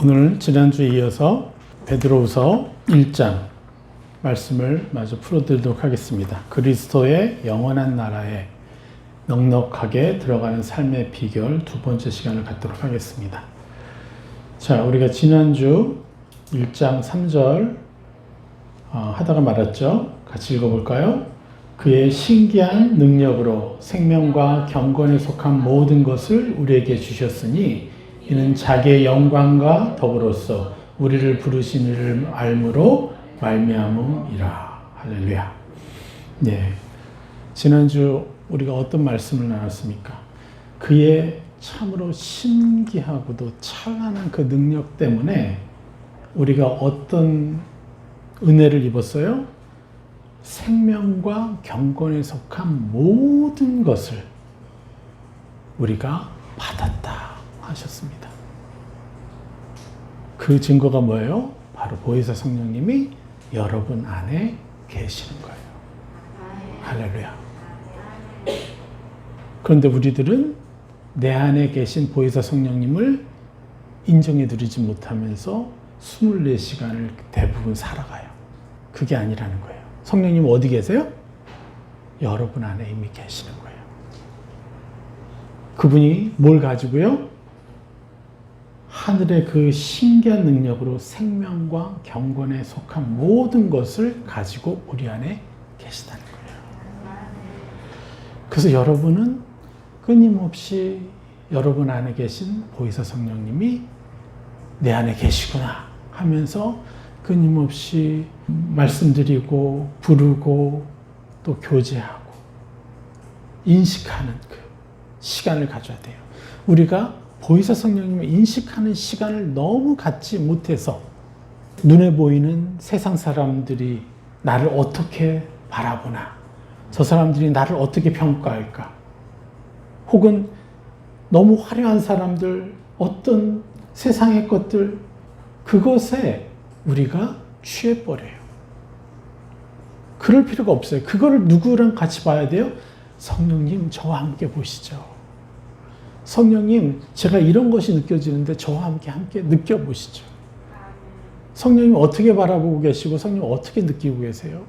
오늘 지난주에 이어서 베드로후서 1장 말씀을 마저 풀어드리도록 하겠습니다. 그리스도의 영원한 나라에 넉넉하게 들어가는 삶의 비결 두 번째 시간을 갖도록 하겠습니다. 자, 우리가 지난주 1장 3절 하다가 말았죠. 같이 읽어볼까요? 그의 신기한 능력으로 생명과 경건에 속한 모든 것을 우리에게 주셨으니 이는 자기의 영광과 덕으로서 우리를 부르신 이를 알므로 말미암음이라. 할렐루야. 네, 지난주 우리가 어떤 말씀을 나눴습니까? 그의 참으로 신기하고도 찬란한 그 능력 때문에 우리가 어떤 은혜를 입었어요? 생명과 경건에 속한 모든 것을 우리가 받았다 하셨습니다. 그 증거가 뭐예요? 바로 보혜사 성령님이 여러분 안에 계시는 거예요. 할렐루야. 그런데 우리들은 내 안에 계신 보혜사 성령님을 인정해 드리지 못하면서 24시간을 대부분 살아가요. 그게 아니라는 거예요. 성령님 어디 계세요? 여러분 안에 이미 계시는 거예요. 그분이 뭘 가지고요? 하늘의 그 신기한 능력으로 생명과 경건에 속한 모든 것을 가지고 우리 안에 계시다는 거예요. 그래서 여러분은 끊임없이 여러분 안에 계신 보혜사 성령님이 내 안에 계시구나 하면서 끊임없이 말씀드리고 부르고 또 교제하고 인식하는 그 시간을 가져야 돼요. 우리가 보혜사 성령님을 인식하는 시간을 너무 갖지 못해서 눈에 보이는 세상 사람들이 나를 어떻게 바라보나, 저 사람들이 나를 어떻게 평가할까, 혹은 너무 화려한 사람들, 어떤 세상의 것들, 그것에 우리가 취해버려요. 그럴 필요가 없어요. 그거를 누구랑 같이 봐야 돼요? 성령님, 저와 함께 보시죠. 성령님, 제가 이런 것이 느껴지는데 저와 함께 느껴보시죠. 성령님 어떻게 바라보고 계시고 성령님 어떻게 느끼고 계세요?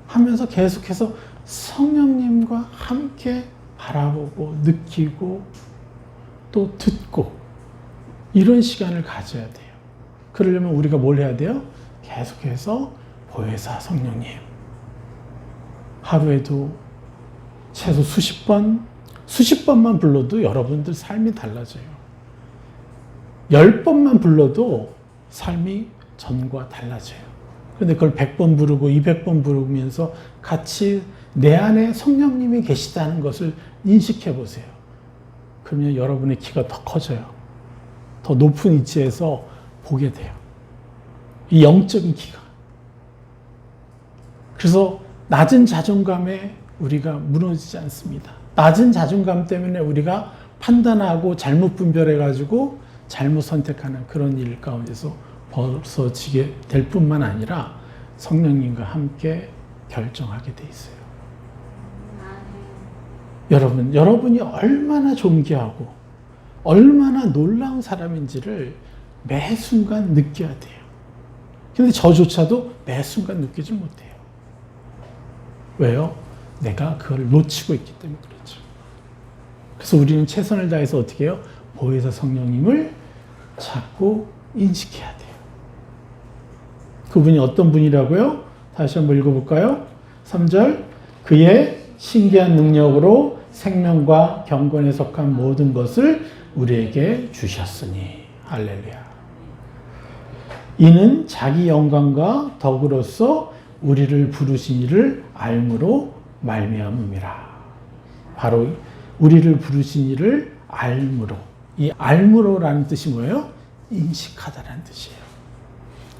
하면서 계속해서 성령님과 함께 바라보고 느끼고 또 듣고 이런 시간을 가져야 돼요. 그러려면 우리가 뭘 해야 돼요? 계속해서 보혜사 성령님, 하루에도 최소 수십 번만 불러도 여러분들 삶이 달라져요. 10번만 불러도 삶이 전과 달라져요. 그런데 그걸 100번 부르고 200번 부르면서 같이 내 안에 성령님이 계시다는 것을 인식해 보세요. 그러면 여러분의 키가 더 커져요. 더 높은 위치에서 보게 돼요. 이 영적인 키가. 그래서 낮은 자존감에 우리가 무너지지 않습니다. 낮은 자존감 때문에 우리가 판단하고 잘못 분별해가지고 잘못 선택하는 그런 일 가운데서 벗어지게 될 뿐만 아니라 성령님과 함께 결정하게 돼 있어요. 여러분이 얼마나 존귀하고 얼마나 놀라운 사람인지를 매 순간 느껴야 돼요. 근데 저조차도 매 순간 느끼지 못해요. 왜요? 내가 그걸 놓치고 있기 때문에 그렇죠. 그래서 우리는 최선을 다해서 어떻게 해요? 보혜사 성령님을 자꾸 인식해야 돼요. 그분이 어떤 분이라고요? 다시 한번 읽어볼까요? 3절, 그의 신기한 능력으로 생명과 경건에 속한 모든 것을 우리에게 주셨으니. 할렐루야. 이는 자기 영광과 덕으로서 우리를 부르신 이를 알므로 말미암음이라. 바로 우리를 부르신 이를 알므로. 이 알므로라는 뜻이 뭐예요? 인식하다라는 뜻이에요.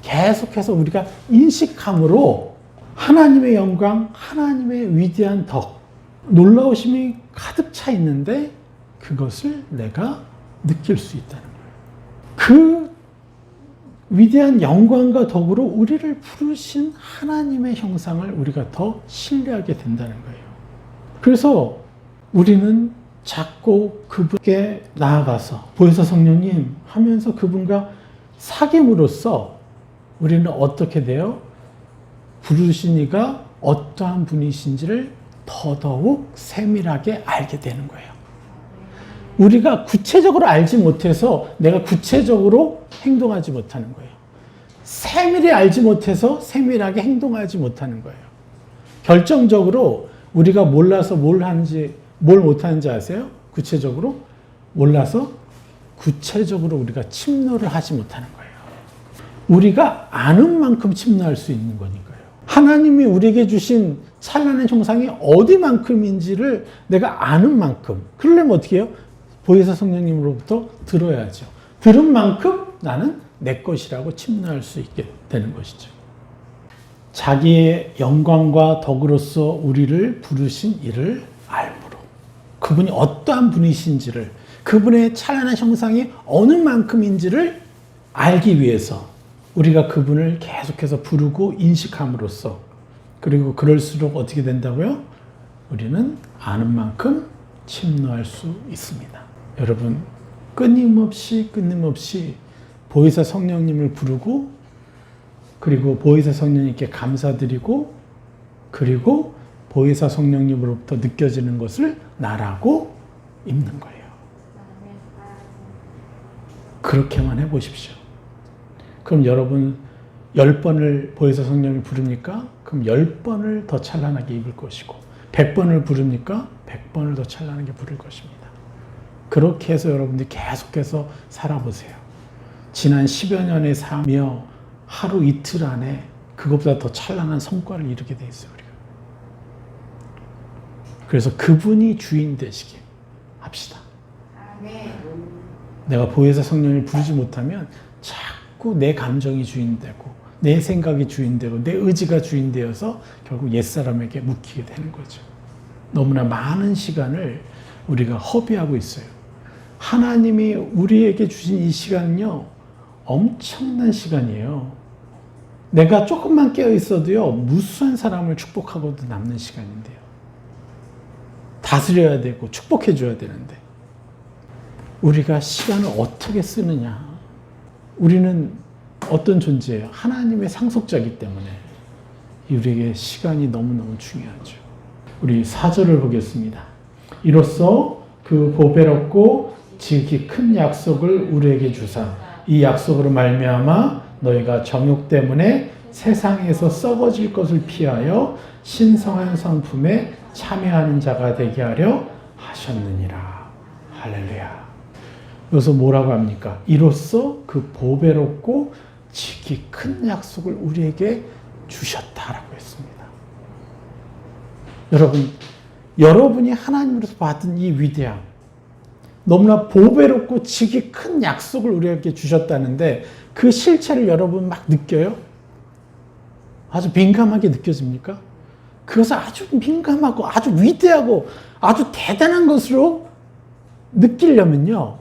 계속해서 우리가 인식함으로 하나님의 영광, 하나님의 위대한 덕, 놀라우심이 가득 차 있는데 그것을 내가 느낄 수 있다는 거예요. 그 위대한 영광과 덕으로 우리를 부르신 하나님의 형상을 우리가 더 신뢰하게 된다는 거예요. 그래서 우리는 자꾸 그분께 나아가서 보혜사 성령님 하면서 그분과 사귐으로써 우리는 어떻게 돼요? 부르신 이가 어떠한 분이신지를 더더욱 세밀하게 알게 되는 거예요. 우리가 구체적으로 알지 못해서 내가 구체적으로 행동하지 못하는 거예요. 세밀히 알지 못해서 세밀하게 행동하지 못하는 거예요. 결정적으로 우리가 몰라서 뭘 못하는지 아세요? 구체적으로 몰라서 구체적으로 우리가 침노를 하지 못하는 거예요. 우리가 아는 만큼 침노할 수 있는 거니까요. 하나님이 우리에게 주신 찬란한 형상이 어디만큼인지를 내가 아는 만큼. 그러려면 어떻게 해요? 보혜사 성령님으로부터 들어야죠. 들은 만큼 나는 내 것이라고 침노할 수 있게 되는 것이죠. 자기의 영광과 덕으로서 우리를 부르신 이를 알므로. 그분이 어떠한 분이신지를, 그분의 찬란한 형상이 어느 만큼인지를 알기 위해서 우리가 그분을 계속해서 부르고 인식함으로써, 그리고 그럴수록 어떻게 된다고요? 우리는 아는 만큼 침노할 수 있습니다. 여러분, 끊임없이 보혜사 성령님을 부르고, 그리고 보혜사 성령님께 감사드리고, 그리고 보혜사 성령님으로부터 느껴지는 것을 나라고 입는 거예요. 그렇게만 해보십시오. 그럼 여러분 10번을 보혜사 성령을 부릅니까? 그럼 10번을 더 찬란하게 입을 것이고, 100번을 부릅니까? 100번을 더 찬란하게 부를 것입니다. 그렇게 해서 여러분들이 계속해서 살아보세요. 지난 10여 년의 삶이요, 하루 이틀 안에 그것보다 더 찬란한 성과를 이루게 돼 있어요, 우리가. 그래서 그분이 주인 되시게 합시다. 내가 보혜사 성령을 부르지 못하면 자꾸 내 감정이 주인되고, 내 생각이 주인되고, 내 의지가 주인되어서 결국 옛사람에게 묶이게 되는 거죠. 너무나 많은 시간을 우리가 허비하고 있어요. 하나님이 우리에게 주신 이 시간은요, 엄청난 시간이에요. 내가 조금만 깨어 있어도요, 무수한 사람을 축복하고도 남는 시간인데요. 다스려야 되고 축복해 줘야 되는데, 우리가 시간을 어떻게 쓰느냐. 우리는 어떤 존재예요? 하나님의 상속자이기 때문에 우리에게 시간이 너무너무 중요하죠. 우리 4절을 보겠습니다. 이로써 그 보배롭고 지극히 큰 약속을 우리에게 주사 이 약속으로 말미암아 너희가 정욕 때문에 세상에서 썩어질 것을 피하여 신성한 성품에 참여하는 자가 되게 하려 하셨느니라. 할렐루야. 여기서 뭐라고 합니까? 이로써 그 보배롭고 지극히 큰 약속을 우리에게 주셨다라고 했습니다. 여러분이 하나님으로서 받은 이 위대함, 너무나 보배롭고 지극히 큰 약속을 우리에게 주셨다는데 그 실체를 여러분 막 느껴요? 아주 민감하게 느껴집니까? 그것을 아주 민감하고 아주 위대하고 아주 대단한 것으로 느끼려면요,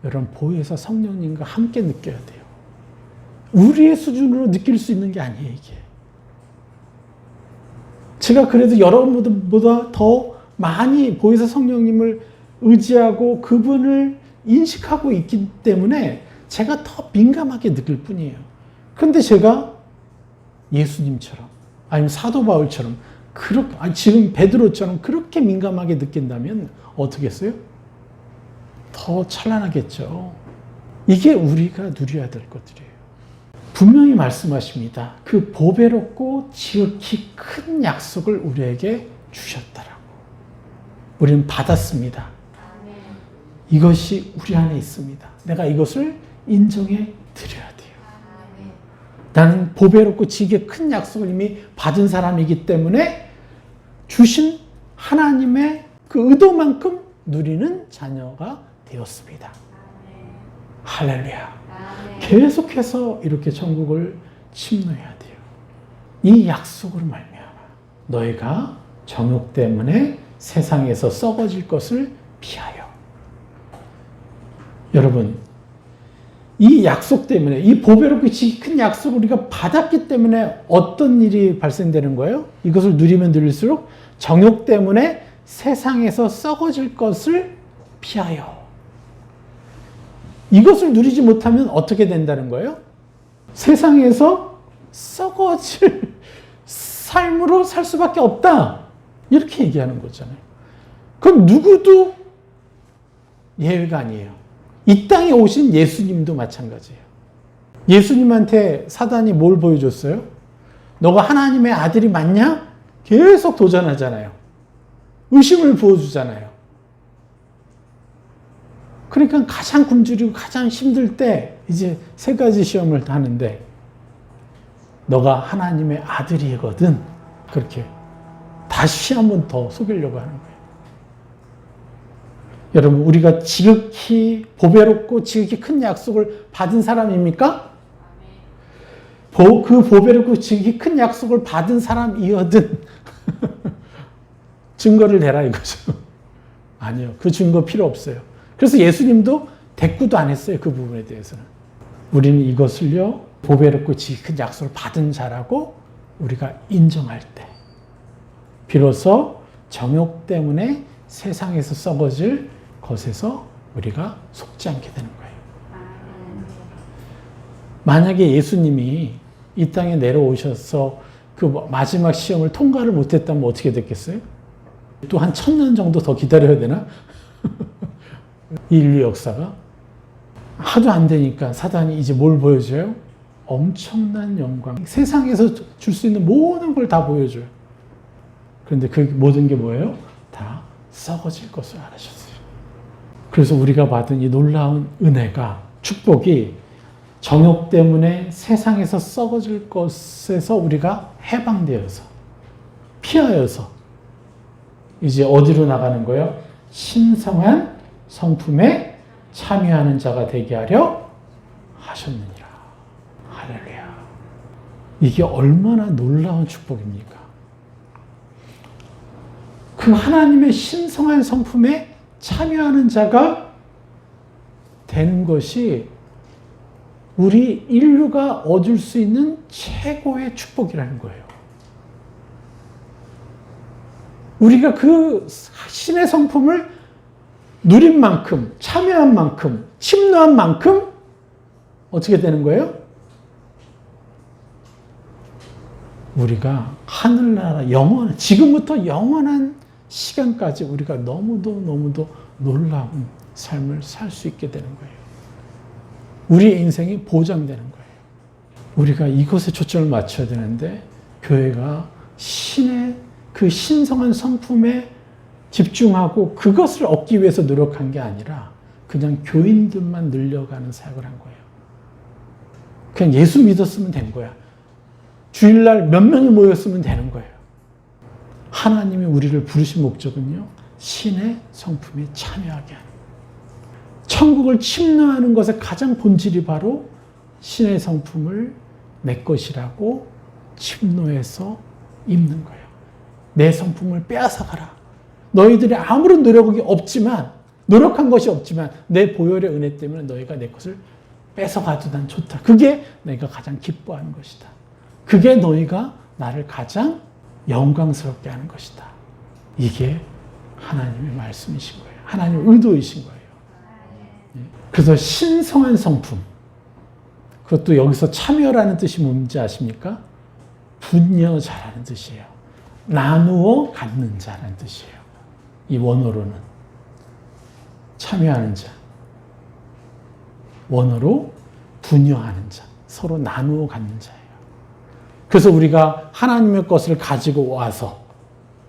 여러분 보혜사 성령님과 함께 느껴야 돼요. 우리의 수준으로 느낄 수 있는 게 아니에요, 이게. 제가 그래도 여러분보다 더 많이 보혜사 성령님을 의지하고 그분을 인식하고 있기 때문에 제가 더 민감하게 느낄 뿐이에요. 그런데 제가 예수님처럼, 아니면 사도 바울처럼, 지금 베드로처럼 그렇게 민감하게 느낀다면 어떻게 했어요? 더 찬란하겠죠. 이게 우리가 누려야 될 것들이에요. 분명히 말씀하십니다. 그 보배롭고 지극히 큰 약속을 우리에게 주셨다라고. 우리는 받았습니다. 이것이 우리 안에 있습니다. 내가 이것을 인정해 드려야 돼요. 나는 보배롭고 지극히 큰 약속을 이미 받은 사람이기 때문에 주신 하나님의 그 의도만큼 누리는 자녀가 되었습니다. 할렐루야. 계속해서 이렇게 천국을 침노해야 돼요. 이 약속으로 말미암아 너희가 정욕 때문에 세상에서 썩어질 것을 피하여. 여러분, 이 약속 때문에, 이 보배롭고 지극히 큰 약속을 우리가 받았기 때문에 어떤 일이 발생되는 거예요? 이것을 누리면 누릴수록 정욕 때문에 세상에서 썩어질 것을 피하여. 이것을 누리지 못하면 어떻게 된다는 거예요? 세상에서 썩어질 삶으로 살 수밖에 없다. 이렇게 얘기하는 거잖아요. 그럼 누구도 예외가 아니에요. 이 땅에 오신 예수님도 마찬가지예요. 예수님한테 사단이 뭘 보여줬어요? 너가 하나님의 아들이 맞냐? 계속 도전하잖아요. 의심을 부어주잖아요. 그러니까 가장 굶주리고 가장 힘들 때 이제 세 가지 시험을 하는데 너가 하나님의 아들이거든. 그렇게 다시 한 번 더 속이려고 하는 거예요. 여러분, 우리가 지극히 보배롭고 지극히 큰 약속을 받은 사람입니까? 그 보배롭고 지극히 큰 약속을 받은 사람이거든. 증거를 대라 이거죠. 아니요. 그 증거 필요 없어요. 그래서 예수님도 대꾸도 안 했어요. 그 부분에 대해서는. 우리는 이것을요, 보배롭고 지극히 큰 약속을 받은 자라고 우리가 인정할 때 비로소 정욕 때문에 세상에서 썩어질 것에서 우리가 속지 않게 되는 거예요. 만약에 예수님이 이 땅에 내려오셔서 그 마지막 시험을 통과를 못했다면 어떻게 됐겠어요? 또 한 1000년 정도 더 기다려야 되나? 이 인류 역사가 하도 안 되니까 사단이 이제 뭘 보여줘요? 엄청난 영광. 세상에서 줄 수 있는 모든 걸 다 보여줘요. 그런데 그 모든 게 뭐예요? 다 썩어질 것을 알으셨어요. 그래서 우리가 받은 이 놀라운 은혜가, 축복이 정욕 때문에 세상에서 썩어질 것에서 우리가 해방되어서, 피하여서 이제 어디로 나가는 거예요? 신성한 성품에 참여하는 자가 되게 하려 하셨느니라. 할렐루야. 이게 얼마나 놀라운 축복입니까? 그 하나님의 신성한 성품에 참여하는 자가 되는 것이 우리 인류가 얻을 수 있는 최고의 축복이라는 거예요. 우리가 그 신의 성품을 누린 만큼, 참여한 만큼, 침노한 만큼 어떻게 되는 거예요? 우리가 하늘나라 영원한, 지금부터 영원한 시간까지 우리가 너무도 놀라운 삶을 살 수 있게 되는 거예요. 우리의 인생이 보장되는 거예요. 우리가 이것에 초점을 맞춰야 되는데 교회가 신의 그 신성한 성품에 집중하고 그것을 얻기 위해서 노력한 게 아니라 그냥 교인들만 늘려가는 사역을 한 거예요. 그냥 예수 믿었으면 된 거야. 주일날 몇 명이 모였으면 되는 거예요. 하나님이 우리를 부르신 목적은요, 신의 성품에 참여하게 하는 거예요. 천국을 침노하는 것의 가장 본질이 바로 신의 성품을 내 것이라고 침노해서 입는 거예요. 내 성품을 빼앗아가라. 너희들이 아무런 노력이 없지만, 노력한 것이 없지만 내 보혈의 은혜 때문에 너희가 내 것을 뺏어가도 난 좋다. 그게 내가 가장 기뻐하는 것이다. 그게 너희가 나를 가장 영광스럽게 하는 것이다. 이게 하나님의 말씀이신 거예요. 하나님의 의도이신 거예요. 그래서 신성한 성품, 그것도 여기서 참여라는 뜻이 뭔지 아십니까? 분여자라는 뜻이에요. 나누어 갖는 자라는 뜻이에요. 이 원어로는 참여하는 자, 원어로 분여하는 자, 서로 나누어 갖는 자예요. 그래서 우리가 하나님의 것을 가지고 와서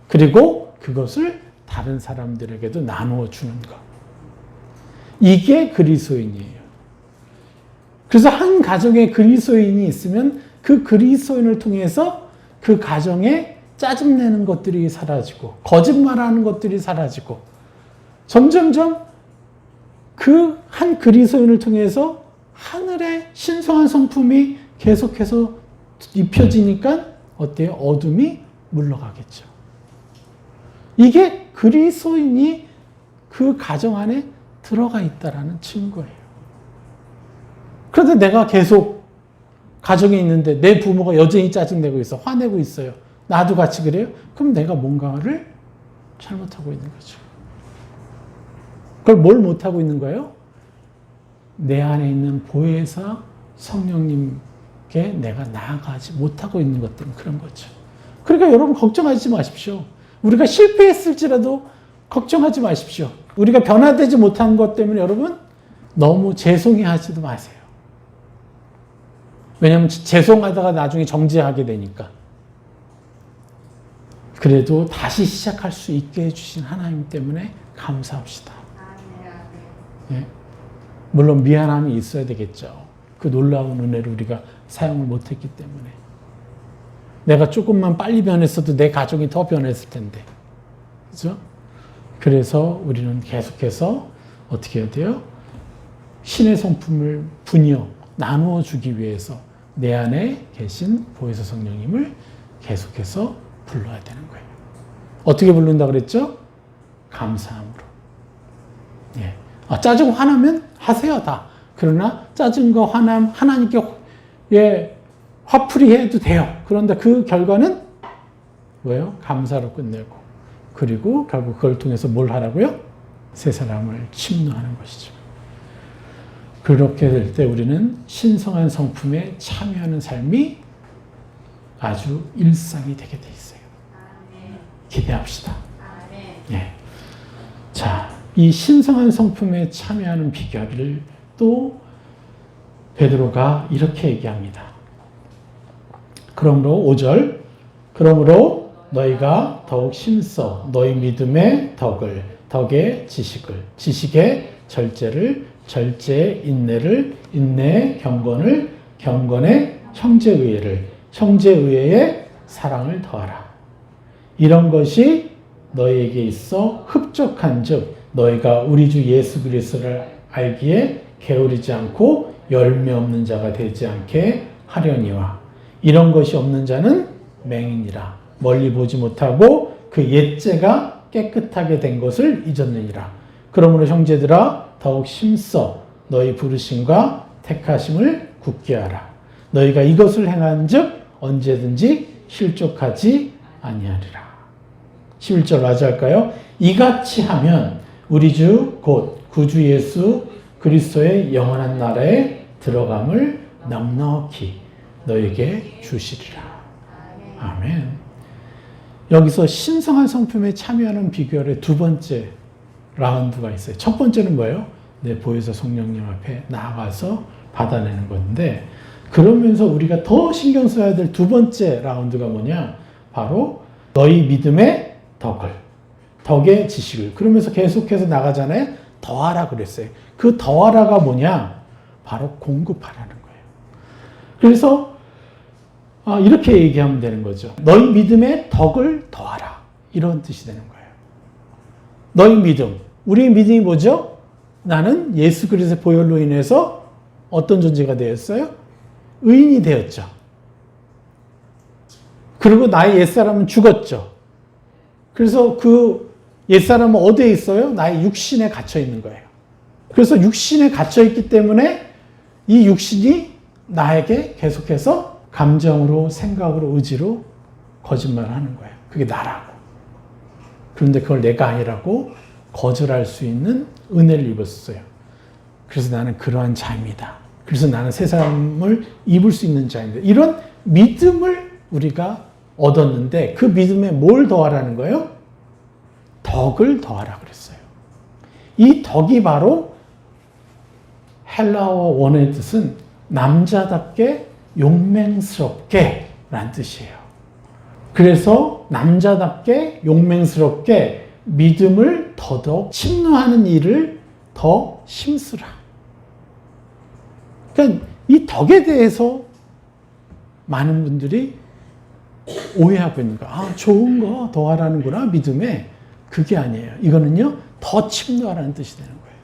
그리고 그것을 다른 사람들에게도 나누어 주는 것, 이게 그리스도인이에요. 그래서 한 가정에 그리스도인이 있으면 그 그리스도인을 통해서 그 가정에 짜증내는 것들이 사라지고 거짓말하는 것들이 사라지고 점점점 그 한 그리스도인을 통해서 하늘의 신성한 성품이 계속해서 입혀지니까 어때요? 어둠이 물러가겠죠. 이게 그리스도인이 그 가정 안에 들어가 있다라는 증거예요. 그런데 내가 계속 가정에 있는데 내 부모가 여전히 짜증내고 있어, 화내고 있어요. 나도 같이 그래요? 그럼 내가 뭔가를 잘못하고 있는 거죠. 그걸 뭘 못하고 있는 거예요? 내 안에 있는 보혜사 성령님께 내가 나아가지 못하고 있는 것 때문에 그런 거죠. 그러니까 여러분 걱정하지 마십시오. 우리가 실패했을지라도 걱정하지 마십시오. 우리가 변화되지 못한 것 때문에 여러분 너무 죄송해하지도 마세요. 왜냐하면 죄송하다가 나중에 정죄하게 되니까. 그래도 다시 시작할 수 있게 해주신 하나님 때문에 감사합시다. 예? 물론 미안함이 있어야 되겠죠. 그 놀라운 은혜를 우리가 사용을 못했기 때문에. 내가 조금만 빨리 변했어도 내 가족이 더 변했을 텐데. 그죠? 그래서 우리는 계속해서 어떻게 해야 돼요? 신의 성품을 분여, 나누어 주기 위해서 내 안에 계신 보혜사 성령님을 계속해서 불러야 되는 거예요. 어떻게 부른다 그랬죠? 감사함으로. 예. 짜증 화나면 하세요 다. 그러나 짜증과 화남 하나님께 화풀이 해도 돼요. 그런데 그 결과는 뭐예요? 감사로 끝내고 그리고 결국 그걸 통해서 뭘 하라고요? 세 사람을 침노하는 것이죠. 그렇게 될 때 우리는 신성한 성품에 참여하는 삶이 아주 일상이 되게 돼 있어요. 기대합시다. 예. 자, 이 신성한 성품에 참여하는 비결을 또 베드로가 이렇게 얘기합니다. 그러므로 5절 그러므로 너희가 더욱 힘써 너희 믿음의 덕을 덕의 지식을 지식의 절제를 절제의 인내를 인내의 경건을 경건의 형제의회를 형제의회의 사랑을 더하라. 이런 것이 너희에게 있어 흡족한즉 너희가 우리 주 예수 그리스도를 알기에 게으르지 않고 열매 없는 자가 되지 않게 하려니와 이런 것이 없는 자는 맹인이라 멀리 보지 못하고 그 옛죄가 깨끗하게 된 것을 잊었느니라. 그러므로 형제들아 더욱 힘써 너희 부르심과 택하심을 굳게 하라. 너희가 이것을 행한즉 언제든지 실족하지 아니하리라. 11절 맞을까요? 이같이 하면 우리 주 곧 구주 예수 그리스도의 영원한 나라에 들어감을 넉넉히 너에게 주시리라. 아멘. 여기서 신성한 성품에 참여하는 비결의 두 번째 라운드가 있어요. 첫 번째는 뭐예요? 내 보혜사 성령님 앞에 나아가서 받아내는 건데 그러면서 우리가 더 신경 써야 될 두 번째 라운드가 뭐냐? 바로 너희 믿음의 덕을, 덕의 지식을. 그러면서 계속해서 나가잖아요. 더하라 그랬어요. 그 더하라가 뭐냐? 바로 공급하라는 거예요. 그래서 이렇게 얘기하면 되는 거죠. 너희 믿음의 덕을 더하라. 이런 뜻이 되는 거예요. 너희 믿음. 우리의 믿음이 뭐죠? 나는 예수 그리스도의 보혈로 인해서 어떤 존재가 되었어요? 의인이 되었죠. 그리고 나의 옛사람은 죽었죠. 그래서 그 옛사람은 어디에 있어요? 나의 육신에 갇혀 있는 거예요. 그래서 육신에 갇혀 있기 때문에 이 육신이 나에게 계속해서 감정으로, 생각으로, 의지로 거짓말을 하는 거예요. 그게 나라고. 그런데 그걸 내가 아니라고 거절할 수 있는 은혜를 입었어요. 그래서 나는 그러한 자입니다. 그래서 나는 새 사람을 입을 수 있는 자입니다. 이런 믿음을 우리가 얻었는데 그 믿음에 뭘 더하라는 거예요? 덕을 더하라 그랬어요. 이 덕이 바로 헬라어 원어의 뜻은 남자답게 용맹스럽게 라는 뜻이에요. 그래서 남자답게 용맹스럽게 믿음을 더더욱 침노하는 일을 더 힘쓰라. 그러니까 이 덕에 대해서 많은 분들이 오해하고 있는 거야. 좋은 거 더하라는구나, 믿음에. 그게 아니에요. 이거는요, 더 침노하라는 뜻이 되는 거예요.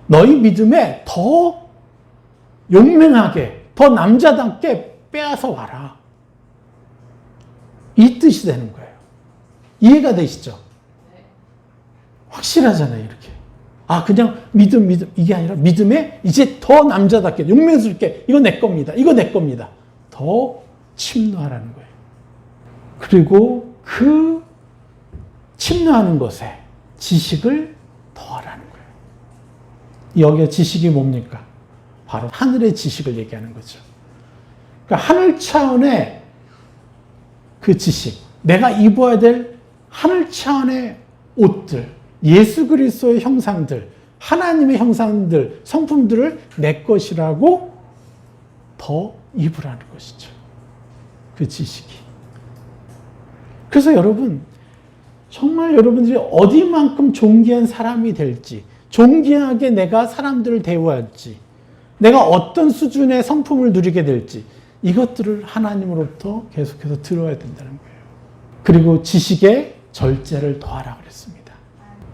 너희 믿음에 더 용맹하게, 더 남자답게 빼앗아 와라. 이 뜻이 되는 거예요. 이해가 되시죠? 확실하잖아요, 이렇게. 그냥 믿음, 이게 아니라 믿음에 이제 더 남자답게, 용맹스럽게, 이거 내 겁니다. 이거 내 겁니다. 더 침노하라는 거예요. 그리고 그 침노하는 것에 지식을 더하라는 거예요. 여기에 지식이 뭡니까? 바로 하늘의 지식을 얘기하는 거죠. 그러니까 하늘 차원의 그 지식, 내가 입어야 될 하늘 차원의 옷들, 예수 그리스도의 형상들, 하나님의 형상들, 성품들을 내 것이라고 더 입으라는 것이죠. 그 지식이. 그래서 여러분, 정말 여러분들이 어디만큼 존귀한 사람이 될지, 존귀하게 내가 사람들을 대우할지, 내가 어떤 수준의 성품을 누리게 될지, 이것들을 하나님으로부터 계속해서 들어야 된다는 거예요. 그리고 지식의 절제를 더하라 그랬습니다.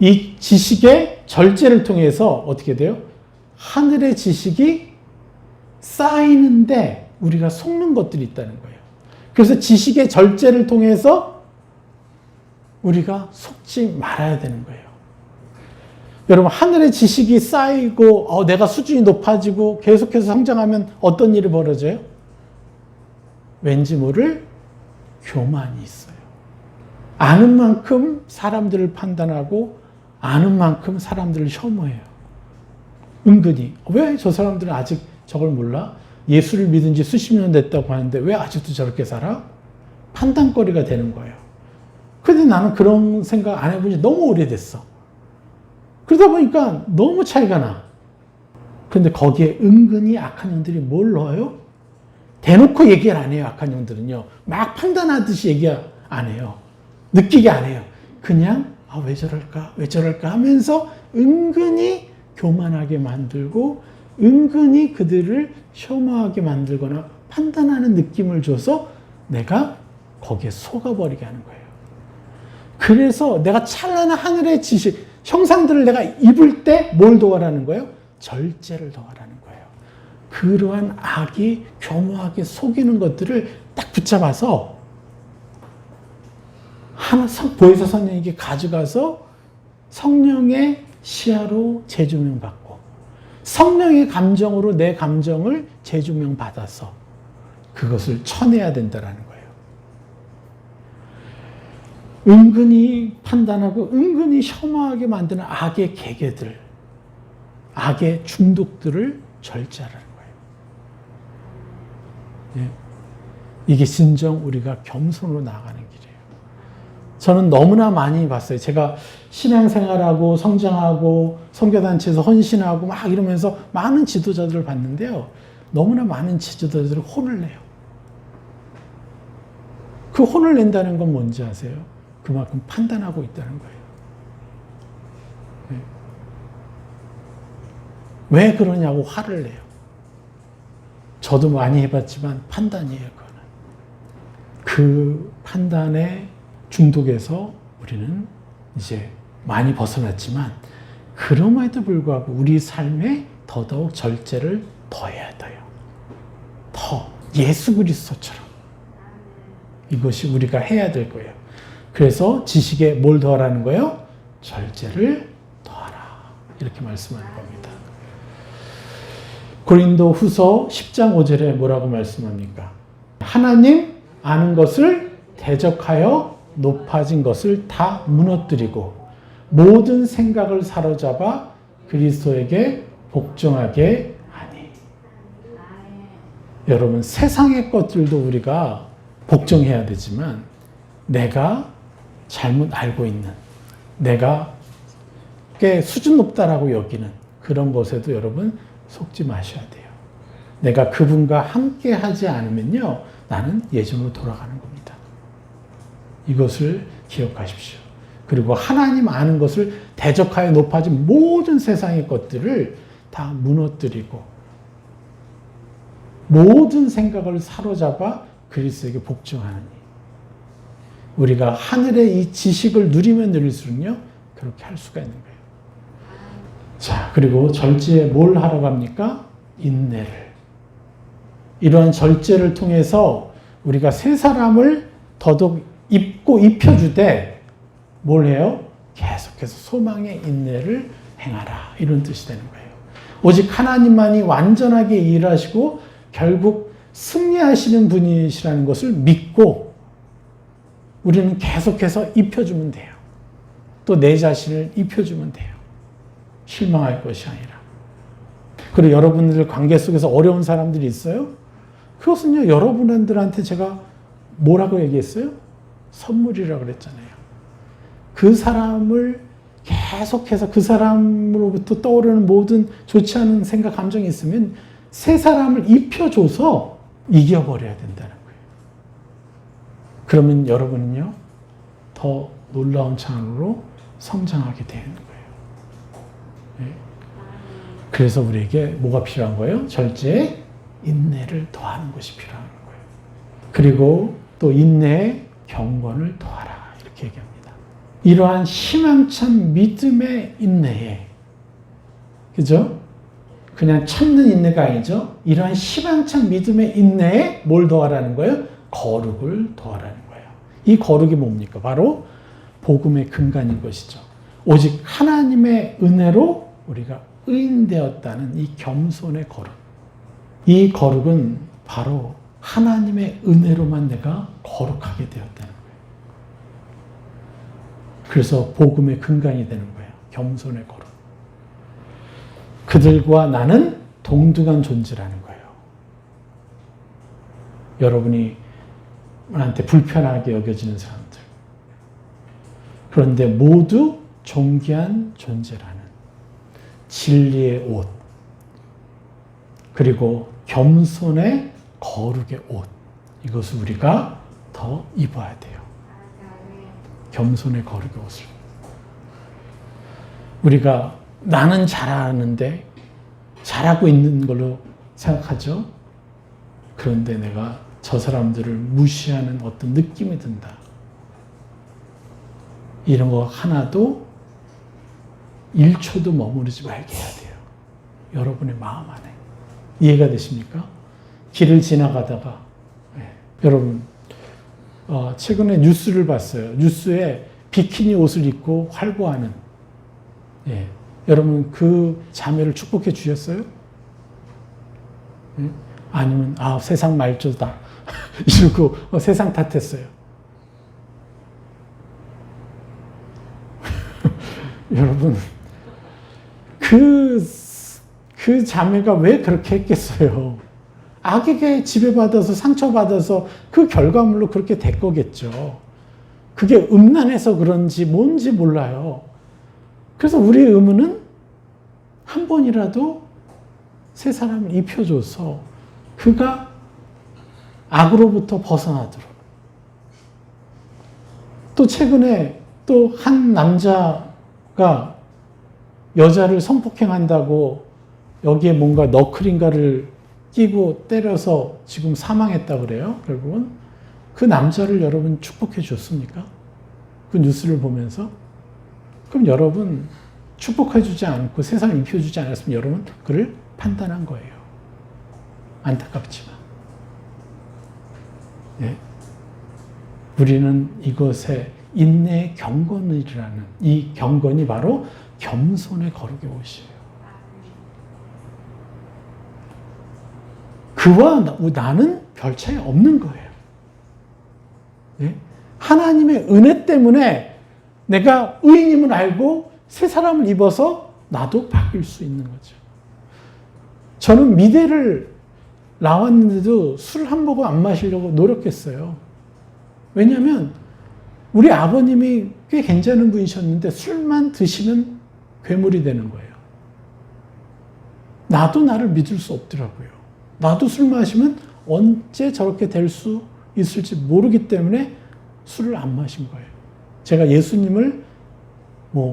이 지식의 절제를 통해서 어떻게 돼요? 하늘의 지식이 쌓이는데 우리가 속는 것들이 있다는 거예요. 그래서 지식의 절제를 통해서 우리가 속지 말아야 되는 거예요. 여러분, 하늘의 지식이 쌓이고 내가 수준이 높아지고 계속해서 성장하면 어떤 일이 벌어져요? 왠지 모를 교만이 있어요. 아는 만큼 사람들을 판단하고 아는 만큼 사람들을 혐오해요. 은근히. 왜 저 사람들은 아직 저걸 몰라? 예수를 믿은 지 수십 년 됐다고 하는데 왜 아직도 저렇게 살아? 판단거리가 되는 거예요. 근데 나는 그런 생각 안 해본 지 너무 오래됐어. 그러다 보니까 너무 차이가 나. 그런데 거기에 은근히 악한 영들이 뭘 넣어요? 대놓고 얘기를 안 해요. 악한 영들은요. 막 판단하듯이 얘기 안 해요. 느끼게 안 해요. 그냥 왜 저럴까? 왜 저럴까? 하면서 은근히 교만하게 만들고 은근히 그들을 혐오하게 만들거나 판단하는 느낌을 줘서 내가 거기에 속아버리게 하는 거예요. 그래서 내가 찬란한 하늘의 지식, 형상들을 내가 입을 때 뭘 더하라는 거예요? 절제를 더하라는 거예요. 그러한 악이 교묘하게 속이는 것들을 딱 붙잡아서 보혜사 성령에게 가져가서 성령의 시야로 재조명 받고 성령의 감정으로 내 감정을 재조명 받아서 그것을 쳐내야 된다는 거예요. 은근히 판단하고 은근히 혐오하게 만드는 악의 계계들, 악의 중독들을 절제하라는 거예요. 예. 이게 진정 우리가 겸손으로 나아가는 길이에요. 저는 너무나 많이 봤어요. 제가 신앙생활하고 성장하고 선교단체에서 헌신하고 막 이러면서 많은 지도자들을 봤는데요. 너무나 많은 지도자들이 혼을 내요. 그 혼을 낸다는 건 뭔지 아세요? 그만큼 판단하고 있다는 거예요. 왜 그러냐고 화를 내요. 저도 많이 해봤지만 판단이에요, 그거는. 그 판단의 중독에서 우리는 이제 많이 벗어났지만 그럼에도 불구하고 우리 삶에 더더욱 절제를 더해야 돼요. 더 예수 그리스도처럼. 이것이 우리가 해야 될 거예요. 그래서 지식에 뭘 더하라는 거예요? 절제를 더하라. 이렇게 말씀하는 겁니다. 고린도 후서 10장 5절에 뭐라고 말씀합니까? 하나님 아는 것을 대적하여 높아진 것을 다 무너뜨리고 모든 생각을 사로잡아 그리스도에게 복종하게 하니. 여러분, 세상의 것들도 우리가 복종해야 되지만 내가 잘못 알고 있는, 내가 꽤 수준 높다라고 여기는 그런 것에도 여러분 속지 마셔야 돼요. 내가 그분과 함께 하지 않으면요, 나는 예전으로 돌아가는 겁니다. 이것을 기억하십시오. 그리고 하나님 아는 것을 대적하여 높아진 모든 세상의 것들을 다 무너뜨리고 모든 생각을 사로잡아 그리스도에게 복종하느니. 우리가 하늘의 이 지식을 누리면 누릴수록요, 그렇게 할 수가 있는 거예요. 자, 그리고 절제에 뭘 하러 갑니까? 인내를. 이러한 절제를 통해서 우리가 새 사람을 더더욱 입고 입혀주되 뭘 해요? 계속해서 소망의 인내를 행하라. 이런 뜻이 되는 거예요. 오직 하나님만이 완전하게 일하시고 결국 승리하시는 분이시라는 것을 믿고 우리는 계속해서 입혀주면 돼요. 또 내 자신을 입혀주면 돼요. 실망할 것이 아니라. 그리고 여러분들 관계 속에서 어려운 사람들이 있어요? 그것은요, 여러분들한테 제가 뭐라고 얘기했어요? 선물이라고 그랬잖아요. 그 사람을 계속해서 그 사람으로부터 떠오르는 모든 좋지 않은 생각, 감정이 있으면 새 사람을 입혀줘서 이겨버려야 된다는 거예요. 그러면 여러분은요, 더 놀라운 차원으로 성장하게 되는 거예요. 네. 그래서 우리에게 뭐가 필요한 거예요? 절제, 인내를 더하는 것이 필요한 거예요. 그리고 또 인내에 경건을 더하라. 이렇게 얘기합니다. 이러한 희망찬 믿음의 인내에, 그죠? 그냥 참는 인내가 아니죠. 이러한 희망찬 믿음의 인내에 뭘 더하라는 거예요? 거룩을 더하라는 거예요. 이 거룩이 뭡니까? 바로 복음의 근간인 것이죠. 오직 하나님의 은혜로 우리가 의인되었다는 이 겸손의 거룩. 이 거룩은 바로 하나님의 은혜로만 내가 거룩하게 되었다는 거예요. 그래서 복음의 근간이 되는 거예요. 겸손의 거룩. 그들과 나는 동등한 존재라는 거예요. 여러분이 나한테 불편하게 여겨지는 사람들. 그런데 모두 존귀한 존재라는 진리의 옷, 그리고 겸손의 거룩의 옷, 이것을 우리가 더 입어야 돼요. 겸손의 거룩의 옷을. 우리가 나는 잘하는데 잘하고 있는 걸로 생각하죠. 그런데 내가 저 사람들을 무시하는 어떤 느낌이 든다. 이런 거 하나도 1초도 머무르지 말게 해야 돼요. 여러분의 마음 안에. 이해가 되십니까? 길을 지나가다가 여러분 최근에 뉴스를 봤어요. 뉴스에 비키니 옷을 입고 활보하는 여러분 그 자매를 축복해 주셨어요? 아니면 세상 말조다 이러고 세상 탓했어요. 여러분 그 자매가 왜 그렇게 했겠어요? 악에게 지배받아서 상처받아서 그 결과물로 그렇게 될 거겠죠. 그게 음란해서 그런지 뭔지 몰라요. 그래서 우리의 의무는 한 번이라도 새 사람을 입혀줘서 그가 악으로부터 벗어나도록. 또 최근에 또 한 남자가 여자를 성폭행한다고 여기에 뭔가 너클인가를 끼고 때려서 지금 사망했다 그래요. 결국은 그 남자를 여러분 축복해 줬습니까? 그 뉴스를 보면서? 그럼 여러분 축복해 주지 않고 세상을 입혀주지 않았으면 여러분 그를 판단한 거예요. 안타깝지만. 예? 우리는 이것에 인내의 경건이라는 이 경건이 바로 겸손의 거룩의 옷이에요. 그와 나는 별 차이 없는 거예요. 예? 하나님의 은혜 때문에 내가 의인임을 알고 새 사람을 입어서 나도 바뀔 수 있는 거죠. 저는 미대를 나왔는데도 술 한 모금 안 마시려고 노력했어요. 왜냐하면 우리 아버님이 꽤 괜찮은 분이셨는데 술만 드시면 괴물이 되는 거예요. 나도 나를 믿을 수 없더라고요. 나도 술 마시면 언제 저렇게 될 수 있을지 모르기 때문에 술을 안 마신 거예요. 제가 예수님을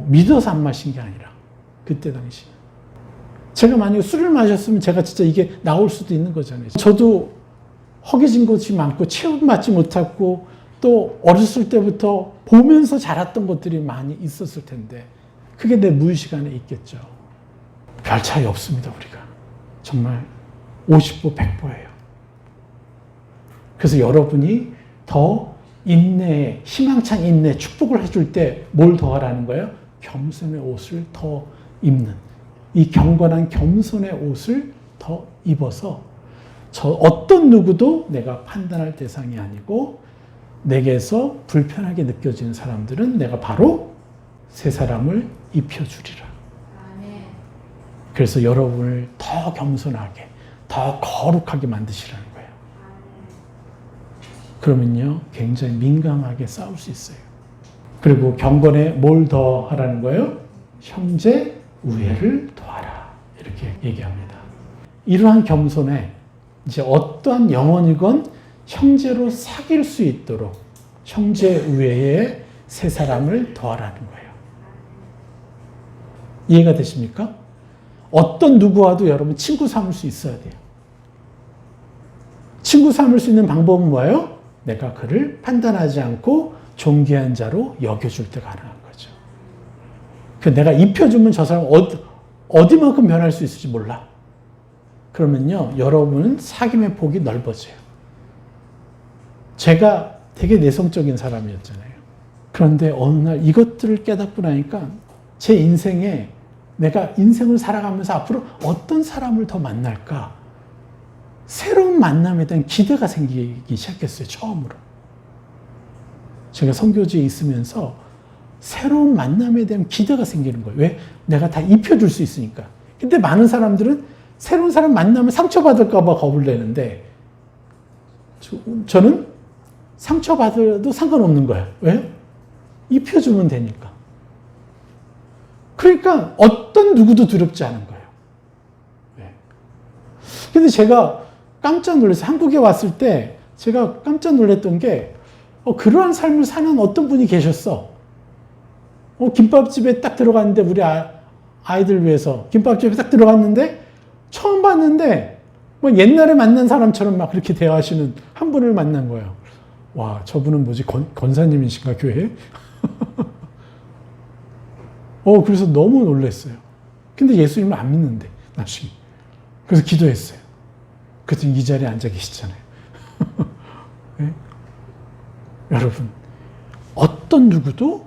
믿어서 안 마신 게 아니라 그때 당시. 제가 만약에 술을 마셨으면 제가 진짜 이게 나올 수도 있는 거잖아요. 저도 허기진 것이 많고 체험받지 못했고 또 어렸을 때부터 보면서 자랐던 것들이 많이 있었을 텐데 그게 내 무의식 안에 있겠죠. 별 차이 없습니다, 우리가. 정말 50보 100보예요. 그래서 여러분이 더 인내에, 희망찬 인내, 축복을 해줄 때 뭘 더하라는 거예요? 겸손의 옷을 더 입는. 이 경건한 겸손의 옷을 더 입어서 저 어떤 누구도 내가 판단할 대상이 아니고 내게서 불편하게 느껴지는 사람들은 내가 바로 새 사람을 입혀주리라. 그래서 여러분을 더 겸손하게, 더 거룩하게 만드시라는 거예요. 그러면요, 굉장히 민감하게 싸울 수 있어요. 그리고 경건에 뭘 더 하라는 거예요? 형제 우애를 더하라. 이렇게 얘기합니다. 이러한 겸손에 이제 어떠한 영혼이건 형제로 사귈 수 있도록 형제 우애에 세 사람을 더하라는 거예요. 이해가 되십니까? 어떤 누구와도 여러분 친구 삼을 수 있어야 돼요. 친구 삼을 수 있는 방법은 뭐예요? 내가 그를 판단하지 않고 존귀한 자로 여겨줄 때 가능한 거죠. 내가 입혀주면 저 사람 어디만큼 변할 수 있을지 몰라. 그러면요, 여러분은 사귐의 폭이 넓어져요. 제가 되게 내성적인 사람이었잖아요. 그런데 어느 날 이것들을 깨닫고 나니까 제 인생에 내가 인생을 살아가면서 앞으로 어떤 사람을 더 만날까? 새로운 만남에 대한 기대가 생기기 시작했어요, 처음으로. 제가 선교지에 있으면서 새로운 만남에 대한 기대가 생기는 거예요. 왜? 내가 다 입혀줄 수 있으니까. 근데 많은 사람들은 새로운 사람 만나면 상처받을까봐 겁을 내는데, 저는 상처받아도 상관없는 거예요. 왜? 입혀주면 되니까. 그러니까 어떤 누구도 두렵지 않은 거예요. 근데 제가 깜짝 놀랐어요. 한국에 왔을 때 제가 깜짝 놀랐던 게 그러한 삶을 사는 어떤 분이 계셨어. 김밥집에 딱 들어갔는데 우리 아이들 위해서 김밥집에 딱 들어갔는데 처음 봤는데 뭐 옛날에 만난 사람처럼 막 그렇게 대화하시는 한 분을 만난 거예요. 와, 저분은 뭐지? 권사님이신가, 교회? 그래서 너무 놀랐어요. 근데 예수님을 안 믿는데, 나중에. 그래서 기도했어요. 그랬더니 이 자리에 앉아 계시잖아요. 네? 여러분, 어떤 누구도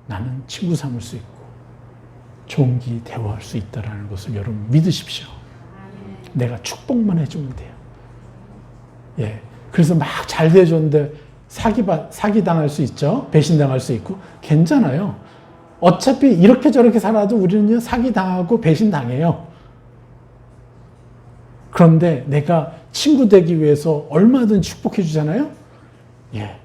나는 친구 삼을 수 있고, 종기 대화할 수 있다는 것을 여러분 믿으십시오. 내가 축복만 해주면 돼요. 예. 그래서 막 잘 대해줬는데 사기 당할 수 있죠. 배신 당할 수 있고, 괜찮아요. 어차피 이렇게 저렇게 살아도 우리는요, 사기 당하고 배신 당해요. 그런데 내가 친구 되기 위해서 얼마든지 축복해 주잖아요. 예.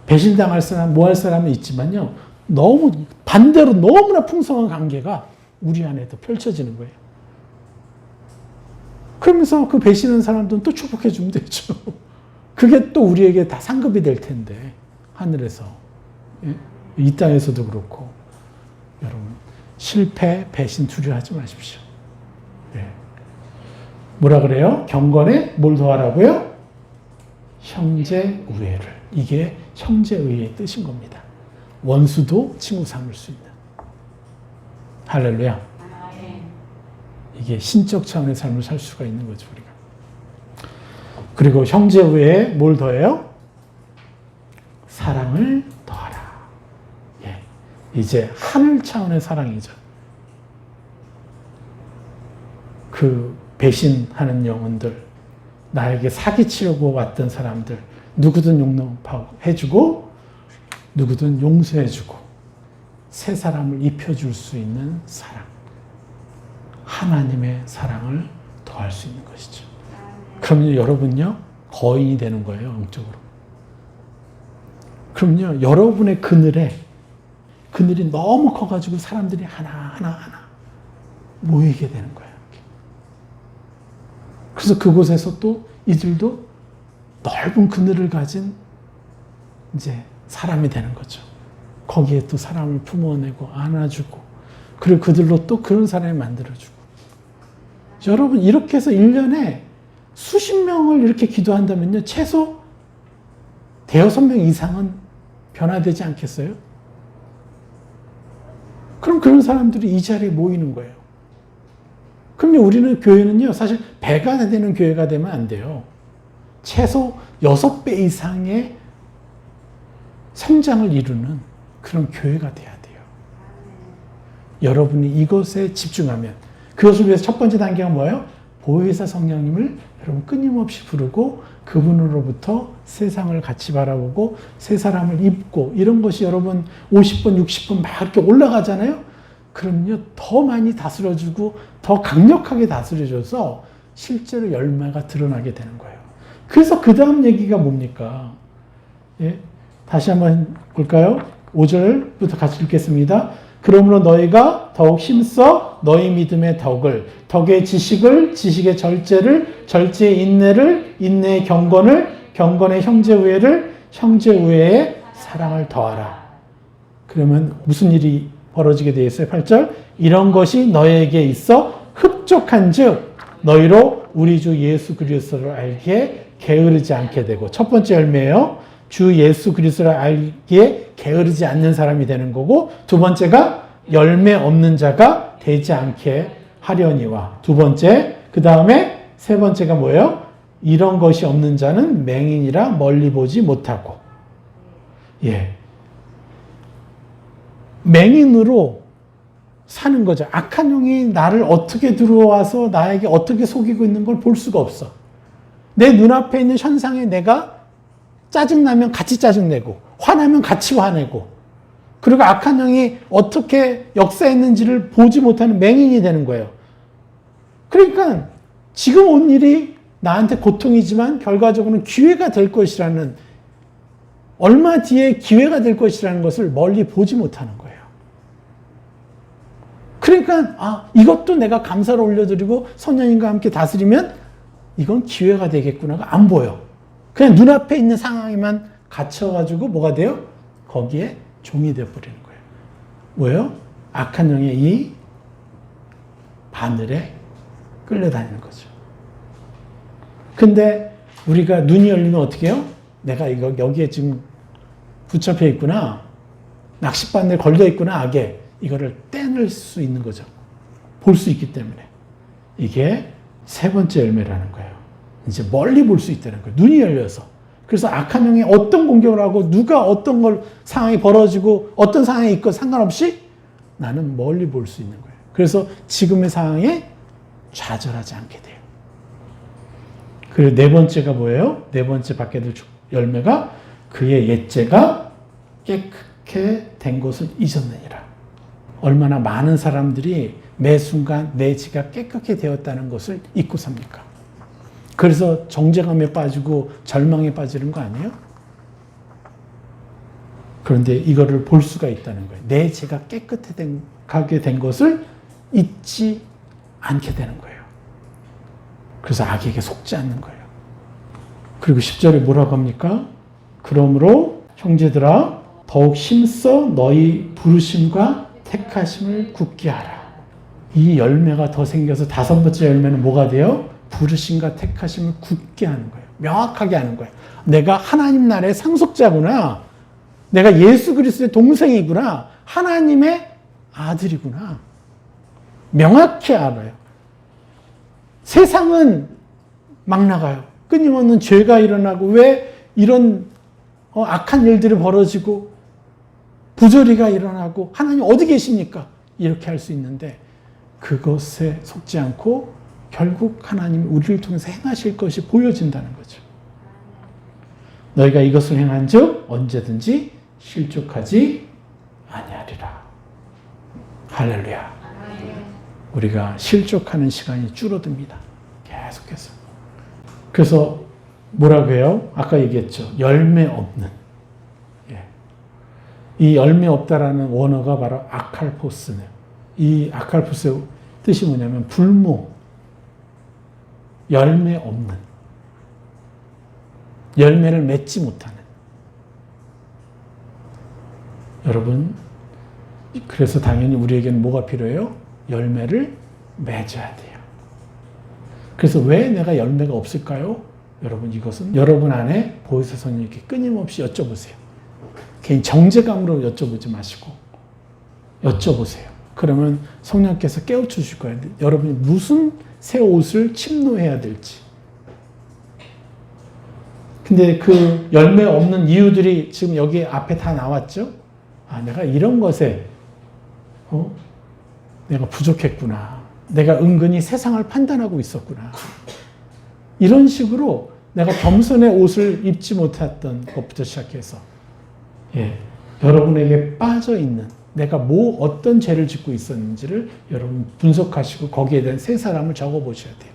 배신 당할 사람, 뭐 할 사람은 있지만요, 너무 반대로 너무나 풍성한 관계가 우리 안에도 펼쳐지는 거예요. 그러면서 그 배신한 사람들은 또 축복해 주면 되죠. 그게 또 우리에게 다 상급이 될 텐데, 하늘에서. 예? 이 땅에서도 그렇고. 여러분, 실패, 배신 두려워하지 마십시오. 예. 뭐라 그래요? 경건에 뭘 더하라고요? 형제 우애를. 이게 형제 우애의 뜻인 겁니다. 원수도 친구 삼을 수 있는. 할렐루야. 이게 신적 차원의 삶을 살 수가 있는 거죠, 우리가. 그리고 형제 우애에 뭘 더해요? 사랑을 더하라. 예. 이제 하늘 차원의 사랑이죠. 그 배신하는 영혼들, 나에게 사기치려고 왔던 사람들, 누구든 용납해주고, 누구든 용서해주고, 새 사람을 입혀줄 수 있는 사랑. 하나님의 사랑을 더할 수 있는 것이죠. 그럼요, 여러분요, 거인이 되는 거예요, 영적으로. 그럼요, 여러분의 그늘이 너무 커가지고 사람들이 하나 모이게 되는 거예요. 그래서 그곳에서 또 이들도 넓은 그늘을 가진 이제 사람이 되는 거죠. 거기에 또 사람을 품어내고 안아주고, 그리고 그들로 또 그런 사람이 만들어주고. 여러분, 이렇게 해서 1년에 수십 명을 이렇게 기도한다면요, 최소 5명 이상은 변화되지 않겠어요? 그럼 그런 사람들이 이 자리에 모이는 거예요. 그럼요, 우리는 교회는요, 사실 배가 되는 교회가 되면 안 돼요. 최소 6배 이상의 성장을 이루는 그런 교회가 돼야 돼요. 여러분이 이것에 집중하면, 그것을 위해서 첫 번째 단계가 뭐예요? 보혜사 성령님을 여러분 끊임없이 부르고 그분으로부터 세상을 같이 바라보고 새 사람을 입고, 이런 것이 여러분 50번, 60번 막 이렇게 올라가잖아요? 그럼요, 더 많이 다스려주고 더 강력하게 다스려줘서 실제로 열매가 드러나게 되는 거예요. 그래서 그 다음 얘기가 뭡니까? 예? 다시 한번 볼까요? 5절부터 같이 읽겠습니다. 그러므로 너희가 더욱 힘써 너희 믿음의 덕의 지식을, 지식의 절제를, 절제의 인내를, 인내의 경건을, 경건의 형제 우애를, 형제 우애에 사랑을 더하라. 그러면 무슨 일이 벌어지게 되어 있어요? 8절. 이런 것이 너희에게 있어 흡족한즉 너희로 우리 주 예수 그리스도를 알기에 게으르지 않게 되고, 첫 번째 열매예요. 주 예수 그리스도를 알기에 게으르지 않는 사람이 되는 거고, 두 번째가 열매 없는 자가 되지 않게 하려니와, 두 번째, 그 다음에 세 번째가 뭐예요? 이런 것이 없는 자는 맹인이라 멀리 보지 못하고. 예. 맹인으로 사는 거죠. 악한 영이 나를 어떻게 들어와서 나에게 어떻게 속이고 있는 걸 볼 수가 없어. 내 눈앞에 있는 현상에 내가 짜증나면 같이 짜증내고, 화나면 같이 화내고, 그리고 악한 영이 어떻게 역사했는지를 보지 못하는 맹인이 되는 거예요. 그러니까 지금 온 일이 나한테 고통이지만 결과적으로는 기회가 될 것이라는, 얼마 뒤에 기회가 될 것이라는 것을 멀리 보지 못하는 거예요. 그러니까 이것도 내가 감사를 올려드리고 성령님과 함께 다스리면 이건 기회가 되겠구나가 안 보여. 그냥 눈앞에 있는 상황에만 갇혀가지고 뭐가 돼요? 거기에 종이 되어버리는 거예요. 뭐예요? 악한 영의 이 바늘에 끌려다니는 거죠. 근데 우리가 눈이 열리면 어떻게 해요? 내가 이거 여기에 지금 붙잡혀 있구나, 낚싯바늘에 걸려 있구나, 악에. 이거를 떼낼 수 있는 거죠. 볼 수 있기 때문에. 이게 세 번째 열매라는 거예요. 이제 멀리 볼 수 있다는 거예요. 눈이 열려서. 그래서 악한 영이 어떤 공격을 하고 누가 어떤 걸 상황이 벌어지고 어떤 상황이 있고 상관없이 나는 멀리 볼 수 있는 거예요. 그래서 지금의 상황에 좌절하지 않게 돼요. 그리고 네 번째가 뭐예요? 네 번째 받게 될 열매가 그의 옛죄가 깨끗게 된 것을 잊었느니라. 얼마나 많은 사람들이 매 순간 내 지가 깨끗게 되었다는 것을 잊고 삽니까? 그래서 정죄감에 빠지고 절망에 빠지는 거 아니에요? 그런데 이거를 볼 수가 있다는 거예요. 내 죄가 깨끗하게 된 것을 잊지 않게 되는 거예요. 그래서 악에게 속지 않는 거예요. 그리고 10절에 뭐라고 합니까? 그러므로 형제들아 더욱 힘써 너희 부르심과 택하심을 굳게 하라. 이 열매가 더 생겨서 다섯 번째 열매는 뭐가 돼요? 부르심과 택하심을 굳게 하는 거예요. 명확하게 하는 거예요. 내가 하나님 나라의 상속자구나. 내가 예수 그리스도의 동생이구나. 하나님의 아들이구나. 명확히 알아요. 세상은 막 나가요. 끊임없는 죄가 일어나고 왜 이런 악한 일들이 벌어지고 부조리가 일어나고 하나님 어디 계십니까? 이렇게 할 수 있는데 그것에 속지 않고 결국 하나님이 우리를 통해서 행하실 것이 보여진다는 거죠. 너희가 이것을 행한 즉 언제든지 실족하지 아니하리라. 할렐루야. 우리가 실족하는 시간이 줄어듭니다. 계속해서. 그래서 뭐라고 해요? 아까 얘기했죠. 열매 없는. 이 열매 없다라는 원어가 바로 아칼포스네요. 이 아칼포스의 뜻이 뭐냐면 불모, 열매 없는, 열매를 맺지 못하는. 여러분, 그래서 당연히 우리에게는 뭐가 필요해요? 열매를 맺어야 돼요. 그래서 왜 내가 열매가 없을까요? 여러분, 이것은 여러분 안에 보혜사 성령님께 끊임없이 여쭤보세요. 개인 정죄감으로 여쭤보지 마시고 여쭤보세요. 그러면 성령께서 깨우쳐 주실 거예요. 여러분이 무슨 새 옷을 침노해야 될지. 근데 그 열매 없는 이유들이 지금 여기 앞에 다 나왔죠? 내가 이런 것에 내가 부족했구나. 내가 은근히 세상을 판단하고 있었구나. 이런 식으로 내가 겸손의 옷을 입지 못했던 것부터 시작해서 여러분에게 빠져있는 내가 어떤 죄를 짓고 있었는지를 여러분 분석하시고 거기에 대한 세 사람을 적어 보셔야 돼요.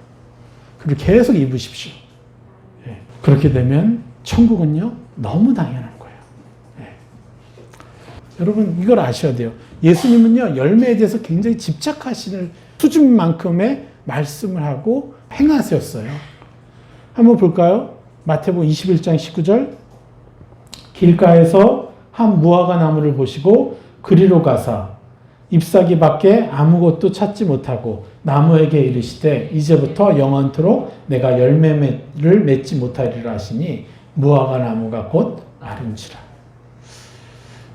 그리고 계속 입으십시오. 예. 그렇게 되면 천국은요, 너무 당연한 거예요. 예. 여러분, 이걸 아셔야 돼요. 예수님은요, 열매에 대해서 굉장히 집착하시는 수준만큼의 말씀을 하고 행하셨어요. 한번 볼까요? 마태복음 21장 19절. 길가에서 한 무화과 나무를 보시고 그리로 가사 잎사귀 밖에 아무것도 찾지 못하고 나무에게 이르시되 이제부터 영원토록 내가 열매를 맺지 못하리라 하시니 무화과 나무가 곧 아른지라.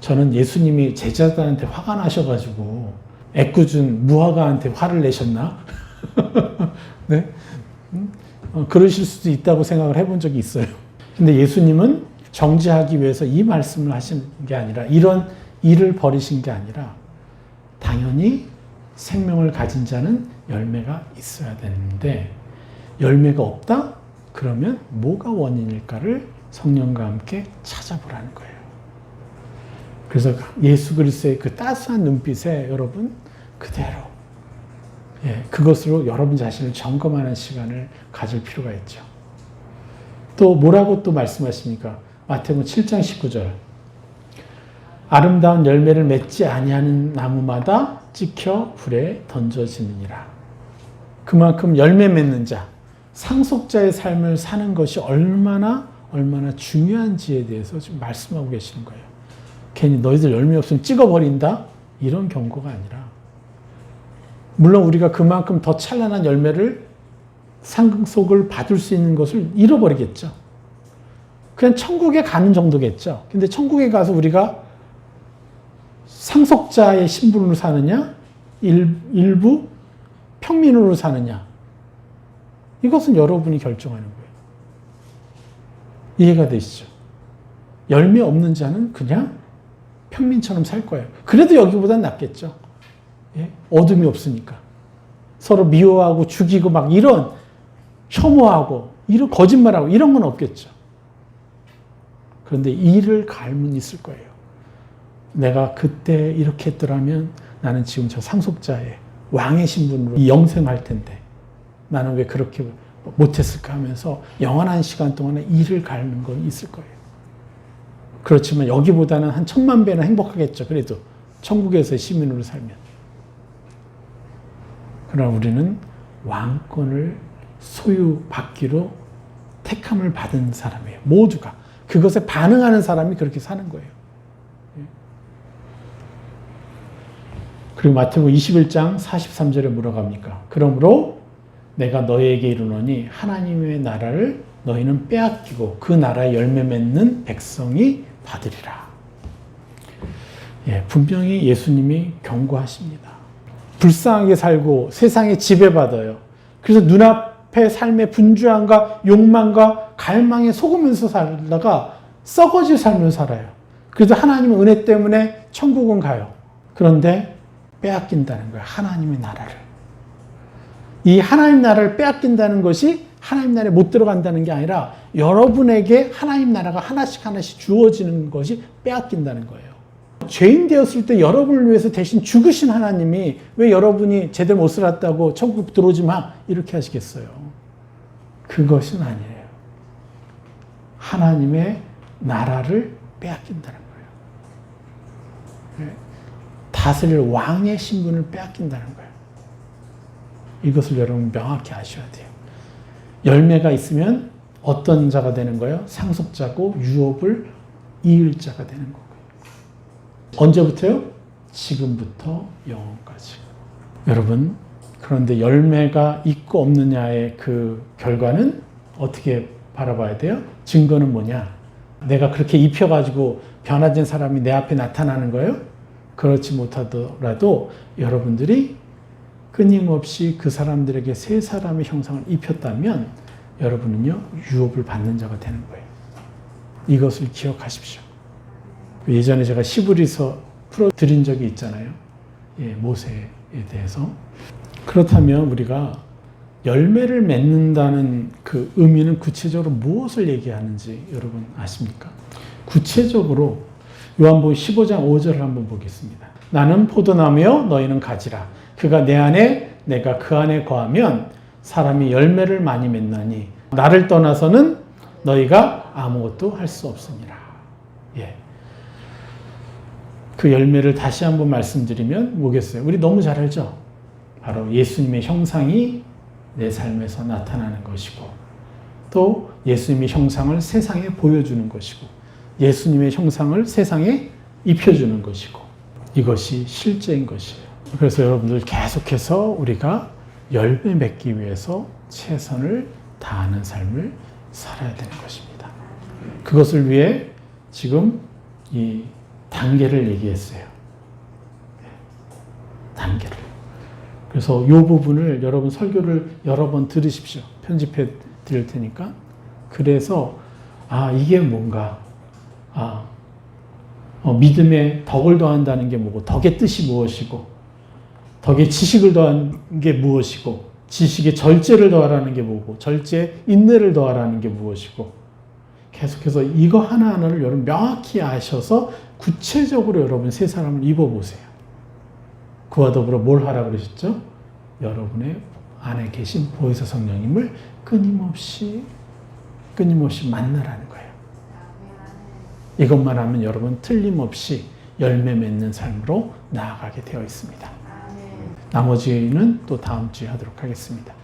저는 예수님이 제자들한테 화가 나셔가지고 애꿎은 무화과한테 화를 내셨나? 네? 그러실 수도 있다고 생각을 해본 적이 있어요. 근데 예수님은 정죄하기 위해서 이 말씀을 하신 게 아니라, 이런 일을 벌이신 게 아니라, 당연히 생명을 가진 자는 열매가 있어야 되는데 열매가 없다? 그러면 뭐가 원인일까를 성령과 함께 찾아보라는 거예요. 그래서 예수 그리스도의 그 따스한 눈빛에 여러분 그대로 그것으로 여러분 자신을 점검하는 시간을 가질 필요가 있죠. 또 뭐라고 또 말씀하십니까? 마태복음 7장 19절. 아름다운 열매를 맺지 아니하는 나무마다 찍혀 불에 던져지느니라. 그만큼 열매 맺는 자, 상속자의 삶을 사는 것이 얼마나 중요한지에 대해서 지금 말씀하고 계시는 거예요. 괜히 너희들 열매 없으면 찍어버린다? 이런 경고가 아니라, 물론 우리가 그만큼 더 찬란한 열매를, 상속을 받을 수 있는 것을 잃어버리겠죠. 그냥 천국에 가는 정도겠죠. 근데 천국에 가서 우리가 상속자의 신분으로 사느냐, 일부 평민으로 사느냐, 이것은 여러분이 결정하는 거예요. 이해가 되시죠? 열매 없는 자는 그냥 평민처럼 살 거예요. 그래도 여기보단 낫겠죠. 예? 어둠이 없으니까. 서로 미워하고 죽이고 막 이런 혐오하고 이런 거짓말하고 이런 건 없겠죠. 그런데 이를 갈문 있을 거예요. 내가 그때 이렇게 했더라면 나는 지금 저 상속자의 왕의 신분으로 영생할 텐데 나는 왜 그렇게 못했을까 하면서 영원한 시간 동안에 이를 갈는 건 있을 거예요. 그렇지만 여기보다는 한 1000만 배나 행복하겠죠. 그래도 천국에서의 시민으로 살면. 그러나 우리는 왕권을 소유받기로 택함을 받은 사람이에요. 모두가. 그것에 반응하는 사람이 그렇게 사는 거예요. 그리고 마태복음 21장 43절에 뭐라고 합니까? 그러므로 내가 너희에게 이르노니 하나님의 나라를 너희는 빼앗기고 그 나라의 열매 맺는 백성이 받으리라. 분명히 예수님이 경고하십니다. 불쌍하게 살고 세상에 지배받아요. 그래서 눈앞의 삶의 분주함과 욕망과 갈망에 속으면서 살다가 썩어질 삶을 살아요. 그래도 하나님의 은혜 때문에 천국은 가요. 그런데 빼앗긴다는 거예요. 하나님의 나라를. 이 하나님 나라를 빼앗긴다는 것이 하나님 나라에 못 들어간다는 게 아니라 여러분에게 하나님 나라가 하나씩 주어지는 것이 빼앗긴다는 거예요. 죄인 되었을 때 여러분을 위해서 대신 죽으신 하나님이 왜 여러분이 제대로 못 살았다고 천국 들어오지 마 이렇게 하시겠어요? 그것은 아니에요. 하나님의 나라를 빼앗긴다는 거예요. 다스릴 왕의 신분을 빼앗긴다는 거예요. 이것을 여러분 명확히 아셔야 돼요. 열매가 있으면 어떤 자가 되는 거예요? 상속자고 유업을 이을 자가 되는 거고요. 언제부터요? 지금부터 영원까지. 여러분, 그런데 열매가 있고 없느냐의 그 결과는 어떻게 바라봐야 돼요? 증거는 뭐냐? 내가 그렇게 입혀가지고 변화된 사람이 내 앞에 나타나는 거예요? 그렇지 못하더라도 여러분들이 끊임없이 그 사람들에게 세 사람의 형상을 입혔다면 여러분은요, 유업을 받는 자가 되는 거예요. 이것을 기억하십시오. 예전에 제가 시브리서 풀어드린 적이 있잖아요. 모세에 대해서. 그렇다면 우리가 열매를 맺는다는 그 의미는 구체적으로 무엇을 얘기하는지 여러분 아십니까? 구체적으로 요한복음 15장 5절을 한번 보겠습니다. 나는 포도나무요 너희는 가지라. 그가 내 안에 내가 그 안에 거하면 사람이 열매를 많이 맺나니 나를 떠나서는 너희가 아무것도 할 수 없으니라. 예. 그 열매를 다시 한번 말씀드리면 뭐겠어요? 우리 너무 잘 알죠? 바로 예수님의 형상이 내 삶에서 나타나는 것이고 또 예수님의 형상을 세상에 보여주는 것이고 예수님의 형상을 세상에 입혀주는 것이고 이것이 실제인 것이에요. 그래서 여러분들 계속해서 우리가 열매 맺기 위해서 최선을 다하는 삶을 살아야 되는 것입니다. 그것을 위해 지금 이 단계를 얘기했어요. 단계를. 그래서 이 부분을 여러분 설교를 여러 번 들으십시오. 편집해 드릴 테니까. 그래서 이게 뭔가 믿음에 덕을 더한다는 게 뭐고 덕의 뜻이 무엇이고 덕의 지식을 더한 게 무엇이고 지식에 절제를 더하라는 게 뭐고 절제에 인내를 더하라는 게 무엇이고 계속해서 이거 하나하나를 여러분 명확히 아셔서 구체적으로 여러분 세 사람을 입어보세요. 그와 더불어 뭘 하라고 그러셨죠? 여러분의 안에 계신 보혜사 성령님을 끊임없이 만나라는 거예요. 이것만 하면 여러분 틀림없이 열매 맺는 삶으로 나아가게 되어 있습니다. 나머지는 또 다음 주에 하도록 하겠습니다.